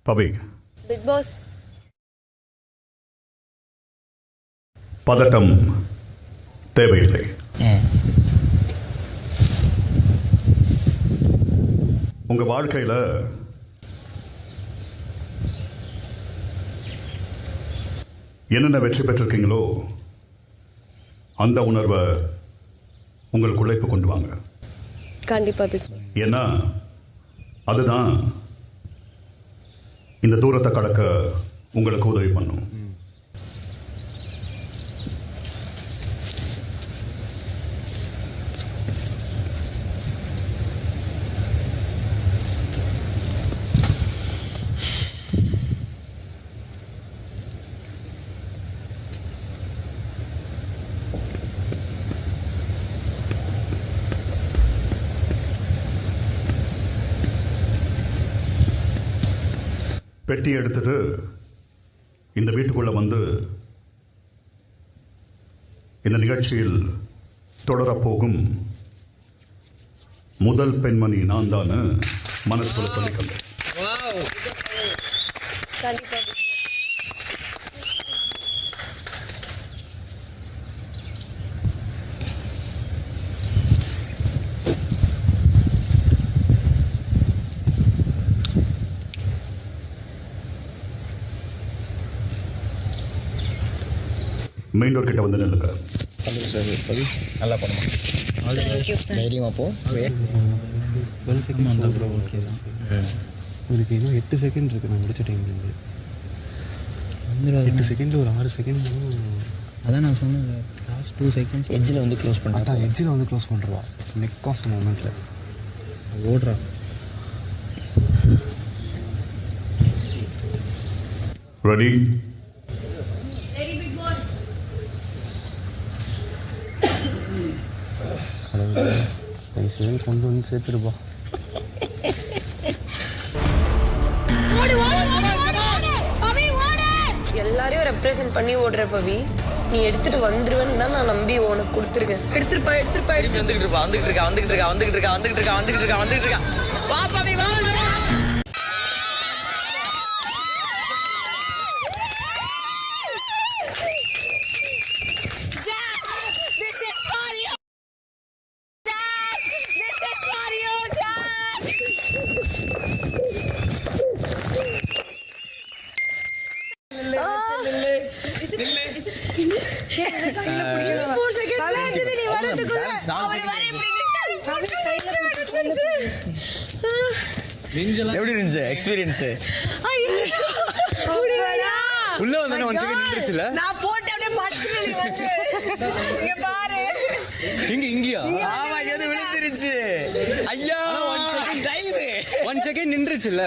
பவி. Big pass. பதட்டம் தேவையில்லை. உங்க வாழ்க்கையில என்னென்ன வெற்றி பெற்றிருக்கீங்களோ அந்த உணர்வை உங்களுக்குள்ள இப்ப கொண்டு வாங்க. கண்டிப்பா பிக் பாஸ். ஏன்னா அதுதான் இந்த தூரத்தை கடக்க உங்களுக்கு உதவி பண்ணும். பெட்டி எடுத்துட்டு இந்த வீட்டுக்குள்ள வந்து இந்த நிகழ்ச்சியில் தொடரப்போகும் முதல் பெண்மணி நான் தான் மனசுல சொல்லிக்கொண்டேன். கண்டிப்பா. மெயின் டோர் கிட்ட வந்து நில்லுங்க. நல்லா பண்ணுமா, தைரியமா போ. 12 செகண்ட் வந்தால் கூட ஓகே தான். உங்களுக்கு இன்னும் 8 செகண்ட் இருக்குது. நான் முடிச்ச டைம்லேருந்து 8 செகண்டில் ஒரு 6 செகண்ட் அதான் நான் சொன்னேன். லாஸ்ட் 2 செகண்ட்ஸ் எட்ஜில் வந்து க்ளோஸ் பண்ணா. அதான் எட்ஜில் வந்து க்ளோஸ் பண்ணுறா. நெக் ஆஃப் த மூமெண்ட்டில் ஓடுறா. ரெடி? கடவுளே கொண்டு வந்து சேர்த்துருப்பா. எல்லாரையும் ரெப்ரசென்ட் பண்ணி ஓடுற பவி, நீ எடுத்துட்டு வந்துருவேன்னு தான் நான் நம்பி உனக்கு கொடுத்துருக்கேன். எடுத்துருப்பா. வந்துகிட்டு இருக்கா. வா பவி, வா. எப்படி இருந்துச்சு எக்ஸ்பீரியன்ஸ்? உள்ள வந்தா 1 செகண்ட் நின்றுச்சுல. நான் போட்டு அப்படியே படுத்துறேன். நீ வந்து இங்க பாரு. இங்கயா? ஆமா, இது விழுந்துருச்சு. ஐயா, 1 செகண்ட் டைம். 1 செகண்ட் நின்றுச்சுல.